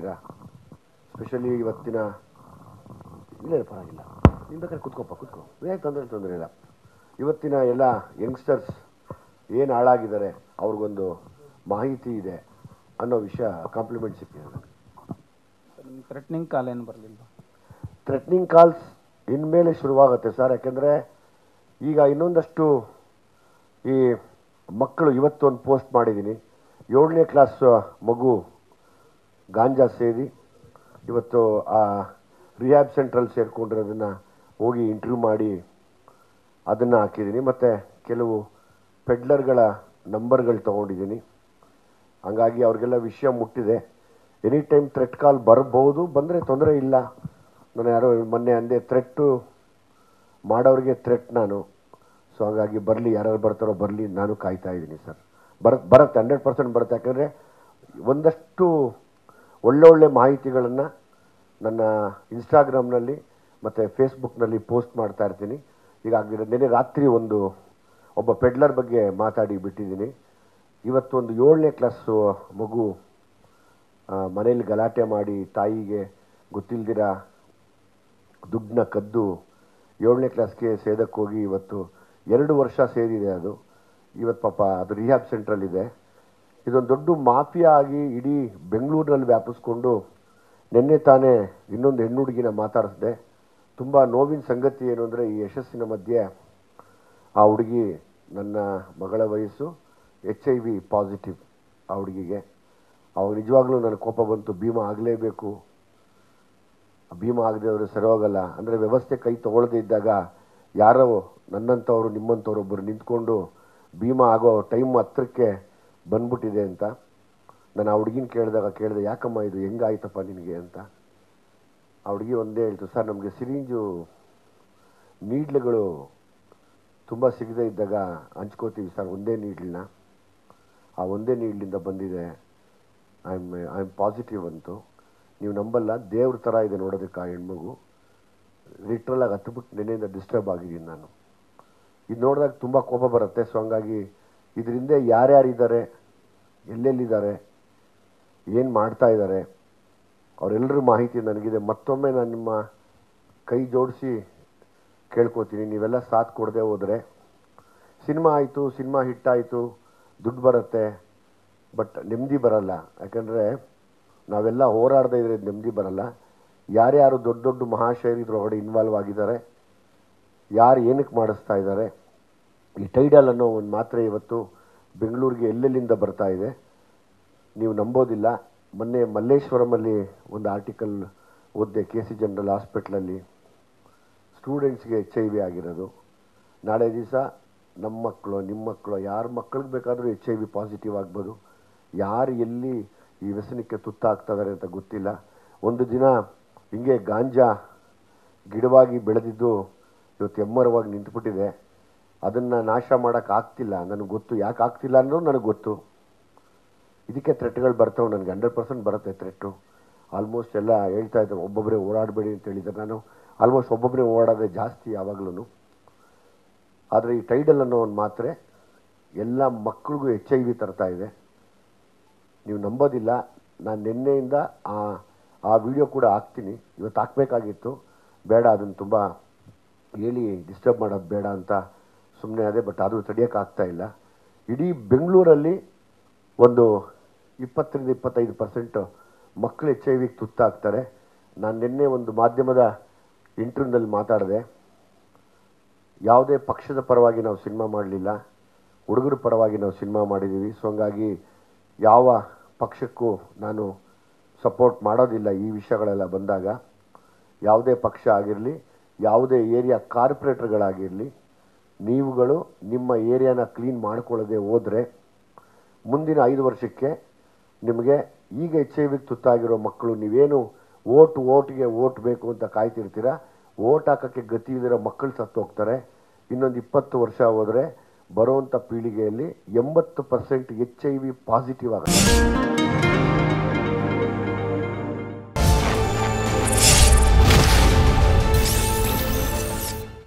ಇದ್ದೀರಾ. ಸ್ಪೆಷಲಿ ಇವತ್ತಿನ ಇಲ್ಲ ಪರವಾಗಿಲ್ಲ, ನಿಮ್ಮ ಬೇಕಾದ್ರೆ ಕೂತ್ಕೋ, ಏನು ತೊಂದರೆ ಇಲ್ಲ. ಇವತ್ತಿನ ಎಲ್ಲ ಯಂಗ್ಸ್ಟರ್ಸ್ ಏನು ಹಾಳಾಗಿದ್ದಾರೆ ಅವ್ರಿಗೊಂದು ಮಾಹಿತಿ ಇದೆ ಅನ್ನೋ ವಿಷಯ ಕಾಂಪ್ಲಿಮೆಂಟ್ ಸಿಕ್ಕಿದೆ ನನಗೆ. ಥ್ರೆಟ್ನಿಂಗ್ ಕಾಲ್ ಏನು ಬರಲಿಲ್ಲ? ಥ್ರೆಟ್ನಿಂಗ್ ಕಾಲ್ಸ್ ಇನ್ಮೇಲೆ ಶುರುವಾಗುತ್ತೆ ಸರ್. ಯಾಕೆಂದರೆ ಈಗ ಇನ್ನೊಂದಷ್ಟು ಈ ಮಕ್ಕಳು, ಇವತ್ತು ಒಂದು ಪೋಸ್ಟ್ ಮಾಡಿದ್ದೀನಿ, 7ನೇ ಕ್ಲಾಸ್ ಮಗು ಗಾಂಜಾ ಸೇರಿ ಇವತ್ತು ಆ ರಿಹ್ಯಾಬ್ ಸೆಂಟ್ರಲ್ಲಿ ಸೇರಿಕೊಂಡಿರೋದನ್ನು ಹೋಗಿ ಇಂಟರ್ವ್ಯೂ ಮಾಡಿ ಅದನ್ನು ಹಾಕಿದ್ದೀನಿ. ಮತ್ತು ಕೆಲವು ಪೆಡ್ಲರ್ಗಳ ನಂಬರ್ಗಳು ತೊಗೊಂಡಿದ್ದೀನಿ. ಹಂಗಾಗಿ ಅವ್ರಿಗೆಲ್ಲ ವಿಷಯ ಮುಟ್ಟಿದೆ. ಎನಿ ಟೈಮ್ ಥ್ರೆಟ್ ಕಾಲ್ ಬರ್ಬೋದು, ಬಂದರೆ ತೊಂದರೆ ಇಲ್ಲ. ನಾನು ಯಾರೋ ಮೊನ್ನೆ ಅಂದೆ, ಥ್ರೆಟ್ಟು ಮಾಡೋರಿಗೆ ಥ್ರೆಟ್ ನಾನು. ಸೊ ಹಾಗಾಗಿ ಬರಲಿ, ಯಾರ್ಯಾರು ಬರ್ತಾರೋ ಬರಲಿ, ನಾನು ಕಾಯ್ತಾ ಇದ್ದೀನಿ ಸರ್. ಬರುತ್ತೆ 100% ಬರುತ್ತೆ. ಯಾಕಂದರೆ ಒಂದಷ್ಟು ಒಳ್ಳೊಳ್ಳೆ ಮಾಹಿತಿಗಳನ್ನು ನನ್ನ ಇನ್ಸ್ಟಾಗ್ರಾಮ್ನಲ್ಲಿ ಮತ್ತು ಫೇಸ್ಬುಕ್ನಲ್ಲಿ ಪೋಸ್ಟ್ ಮಾಡ್ತಾ ಇರ್ತೀನಿ. ಈಗ ನೆನ್ನೆ ರಾತ್ರಿ ಒಬ್ಬ ಪೆಡ್ಲರ್ ಬಗ್ಗೆ ಮಾತಾಡಿ ಬಿಟ್ಟಿದ್ದೀನಿ. ಇವತ್ತು ಒಂದು 7ನೇ ಕ್ಲಾಸು ಮಗು ಮನೇಲಿ ಗಲಾಟೆ ಮಾಡಿ ತಾಯಿಗೆ ಗೊತ್ತಿಲ್ದಿರ ದುಡ್ಡನ್ನ ಕದ್ದು 7ನೇ ಕ್ಲಾಸ್ಗೆ ಸೇದಕ್ಕೋಗಿ ಇವತ್ತು 2 ವರ್ಷ ಸೇರಿದೆ ಅದು. ಇವತ್ತು ಪಾಪ ಅದು ರಿಹ್ಯಾಬ್ ಸೆಂಟ್ರಲ್ಲಿದೆ. ಇದೊಂದು ದೊಡ್ಡ ಮಾಫಿಯಾ ಆಗಿ ಇಡೀ ಬೆಂಗಳೂರಿನಲ್ಲಿ ವ್ಯಾಪಿಸ್ಕೊಂಡು ನಿನ್ನೆ ತಾನೇ ಇನ್ನೊಂದು ಹೆಣ್ಣು ಹುಡುಗಿನ ಮಾತಾಡಿಸಿದೆ. ತುಂಬ ನೋವಿನ ಸಂಗತಿ ಏನು ಅಂದರೆ, ಈ ಯಶಸ್ಸಿನ ಮಧ್ಯೆ ಆ ಹುಡುಗಿ, ನನ್ನ ಮಗಳ ವಯಸ್ಸು, HIV ಪಾಸಿಟಿವ್ ಆ ಹುಡುಗಿಗೆ. ಅವಾಗ ನಿಜವಾಗ್ಲೂ ನನಗೆ ಕೋಪ ಬಂತು. ಭೀಮಾ ಆಗಲೇಬೇಕು, ಭೀಮಾ ಆಗದೆ ಅವರು ಸರಿ ಹೋಗಲ್ಲ. ಅಂದರೆ ವ್ಯವಸ್ಥೆ ಕೈ ತೊಗೊಳ್ಳದೇ ಇದ್ದಾಗ ಯಾರೋ ನನ್ನಂಥವ್ರು ನಿಮ್ಮಂಥವ್ರೊಬ್ಬರು ನಿಂತ್ಕೊಂಡು ಭೀಮಾ ಆಗೋ ಟೈಮ್ ಹತ್ರಕ್ಕೆ ಬಂದ್ಬಿಟ್ಟಿದೆ ಅಂತ. ನಾನು ಆ ಹುಡುಗಿನ ಕೇಳಿದೆ, ಯಾಕಮ್ಮ ಇದು ಹೆಂಗಾಯ್ತಪ್ಪ ನಿನಗೆ ಅಂತ. ಆ ಹುಡುಗಿ ಒಂದೇ ಹೇಳ್ತು, ಸರ್ ನಮಗೆ ಸಿರಿಂಜು ನೀಡ್ಲುಗಳು ತುಂಬ ಸಿಗದೇ ಇದ್ದಾಗ ಹಂಚ್ಕೋತೀವಿ ಸರ್, ಒಂದೇ ನೀಡ್ಲನ್ನ. ಆ ಒಂದೇ ನೀಡ್ಲಿಂದ ಬಂದಿದೆ, ಐ ಆಮ್ ಪಾಸಿಟಿವ್ ಅಂತು. ನೀವು ನಂಬಲ್ಲ, ದೇವ್ರ ಥರ ಇದೆ ನೋಡೋದಕ್ಕೆ ಆ ಹೆಣ್ಮಗು. ಲಿಟ್ರಲಾಗಿ ಹತ್ಬಿಟ್ಟು ನೆನೆಯಿಂದ ಡಿಸ್ಟರ್ಬ್ ಆಗಿದ್ದೀನಿ ನಾನು. ಇದು ನೋಡಿದಾಗ ತುಂಬ ಕೋಪ ಬರುತ್ತೆ. ಸೊ ಹಂಗಾಗಿ ಇದರಿಂದ ಯಾರ್ಯಾರಿದ್ದಾರೆ, ಎಲ್ಲೆಲ್ಲಿದ್ದಾರೆ, ಏನು ಮಾಡ್ತಾ ಇದ್ದಾರೆ, ಅವರೆಲ್ಲರ ಮಾಹಿತಿ ನನಗಿದೆ. ಮತ್ತೊಮ್ಮೆ ನಾನು ನಿಮ್ಮ ಕೈ ಜೋಡಿಸಿ ಕೇಳ್ಕೊತೀನಿ, ನೀವೆಲ್ಲ ಸಾಥ್ ಕೊಡದೆ ಹೋದರೆ ಸಿನಿಮಾ ಆಯಿತು, ಸಿನಿಮಾ ಹಿಟ್ಟಾಯಿತು, ದುಡ್ಡು ಬರುತ್ತೆ, ಬಟ್ ನೆಮ್ಮದಿ ಬರಲ್ಲ. ಯಾಕಂದರೆ ನಾವೆಲ್ಲ ಹೋರಾಡದೇ ಇದ್ರೆ ನೆಮ್ಮದಿ ಬರಲ್ಲ. ಯಾರ್ಯಾರು ದೊಡ್ಡ ದೊಡ್ಡ ಮಹಾಶಯರು ಇದ್ರೊಳಗಡೆ ಇನ್ವಾಲ್ವ್ ಆಗಿದ್ದಾರೆ, ಯಾರು ಏನಕ್ಕೆ ಮಾಡಿಸ್ತಾ ಇದ್ದಾರೆ. ಈ ಟೈಡಲ್ ಅನ್ನೋ ಒಂದು ಮಾತ್ರೆ ಇವತ್ತು ಬೆಂಗಳೂರಿಗೆ ಎಲ್ಲೆಲ್ಲಿಂದ ಬರ್ತಾ ಇದೆ, ನೀವು ನಂಬೋದಿಲ್ಲ. ಮೊನ್ನೆ ಮಲ್ಲೇಶ್ವರಮಲ್ಲಿ ಒಂದು ಆರ್ಟಿಕಲ್ ಓದಿದೆ, KC ಜನರಲ್ ಹಾಸ್ಪಿಟ್ಲಲ್ಲಿ ಸ್ಟೂಡೆಂಟ್ಸ್ಗೆ HIV ಆಗಿರೋದು. ನಾಳೆ ದಿವಸ ನಮ್ಮ ಮಕ್ಕಳು, ನಿಮ್ಮ ಮಕ್ಕಳು, ಯಾರ ಮಕ್ಕಳಿಗೆ ಬೇಕಾದರೂ HIV ಪಾಸಿಟಿವ್ ಆಗ್ಬೋದು. ಯಾರು ಎಲ್ಲಿ ಈ ವ್ಯಸನಕ್ಕೆ ತುತ್ತಾಗ್ತಾ ಇದ್ದಾರೆ ಅಂತ ಗೊತ್ತಿಲ್ಲ. ಒಂದು ದಿನ ಹಿಂಗೆ ಗಾಂಜಾ ಗಿಡವಾಗಿ ಬೆಳೆದಿದ್ದು ಇವತ್ತು ಎಮ್ಮರವಾಗಿ ನಿಂತುಬಿಟ್ಟಿದೆ. ಅದನ್ನು ನಾಶ ಮಾಡೋಕ್ಕಾಗ್ತಿಲ್ಲ. ನನಗೆ ಗೊತ್ತು ಯಾಕೆ ಆಗ್ತಿಲ್ಲ ಅನ್ನೋದು ನನಗೆ ಗೊತ್ತು. ಇದಕ್ಕೆ ಥ್ರೆಟ್ಗಳು ಬರ್ತವೆ, ನನಗೆ 100% ಬರುತ್ತೆ ಥ್ರೆಟ್ಟು. ಆಲ್ಮೋಸ್ಟ್ ಎಲ್ಲ ಹೇಳ್ತಾ ಇದ್ದಾರೆ, ಒಬ್ಬೊಬ್ಬರೇ ಓಡಾಡಬೇಡಿ ಅಂತ ಹೇಳಿದ್ದಾರೆ. ನಾನು ಆಲ್ಮೋಸ್ಟ್ ಒಬ್ಬೊಬ್ಬರೇ ಓಡಾಡೋದೇ ಜಾಸ್ತಿ ಯಾವಾಗಲೂ. ಆದರೆ ಈ ಟೈಡಲ್ ಅನ್ನೋ ಒಂದು ಮಾತ್ರೆ ಎಲ್ಲ ಮಕ್ಕಳಿಗೂ HIV ತರ್ತಾ ಇದೆ. ನೀವು ನಂಬೋದಿಲ್ಲ, ನಾನು ನಿನ್ನೆಯಿಂದ ಆ ವಿಡಿಯೋ ಕೂಡ ಹಾಕ್ತೀನಿ. ಇವತ್ತು ಹಾಕಬೇಕಾಗಿತ್ತು, ಬೇಡ, ಅದನ್ನು ತುಂಬ ಹೇಳಿ ಡಿಸ್ಟರ್ಬ್ ಮಾಡೋದು ಬೇಡ ಅಂತ ಸುಮ್ಮನೆ ಅದೇ. ಬಟ್ ಅದು ತಡೆಯೋಕ್ಕಾಗ್ತಾಯಿಲ್ಲ. ಇಡೀ ಬೆಂಗಳೂರಲ್ಲಿ ಒಂದು 20-25% ಮಕ್ಕಳು HIV ತುತ್ತಾಗ್ತಾರೆ. ನಾನು ನಿನ್ನೆ ಒಂದು ಮಾಧ್ಯಮದ ಇಂಟರ್ವ್ಯೂನಲ್ಲಿ ಮಾತಾಡಿದೆ. ಯಾವುದೇ ಪಕ್ಷದ ಪರವಾಗಿ ನಾವು ಸಿನಿಮಾ ಮಾಡಲಿಲ್ಲ, ಹುಡುಗರ ಪರವಾಗಿ ನಾವು ಸಿನಿಮಾ ಮಾಡಿದ್ದೀವಿ. ಸೊ ಹಂಗಾಗಿ ಯಾವ ಪಕ್ಷಕ್ಕೂ ನಾನು ಸಪೋರ್ಟ್ ಮಾಡೋದಿಲ್ಲ. ಈ ವಿಷಯಗಳೆಲ್ಲ ಬಂದಾಗ ಯಾವುದೇ ಪಕ್ಷ ಆಗಿರಲಿ, ಯಾವುದೇ ಏರಿಯಾ ಕಾರ್ಪೊರೇಟರ್ಗಳಾಗಿರಲಿ, ನೀವುಗಳು ನಿಮ್ಮ ಏರಿಯಾನ ಕ್ಲೀನ್ ಮಾಡ್ಕೊಳ್ಳದೆ ಹೋದರೆ ಮುಂದಿನ 5 ವರ್ಷಕ್ಕೆ ನಿಮಗೆ ಈಗ HIV ತುತ್ತಾಗಿರೋ ಮಕ್ಕಳು, ನೀವೇನು ಓಟ್ಗೆ ಓಟ್ ಬೇಕು ಅಂತ ಕಾಯ್ತಿರ್ತೀರ, ಓಟ್ ಹಾಕೋಕ್ಕೆ ಗತಿ ಇಲ್ಲಿರೋ ಮಕ್ಕಳು ಸತ್ತು ಹೋಗ್ತಾರೆ. ಇನ್ನೊಂದು 20 ವರ್ಷ ಹೋದರೆ ಬರುವಂಥ ಪೀಳಿಗೆಯಲ್ಲಿ 80% HIV ಪಾಸಿಟಿವ್ ಆಗುತ್ತೆ.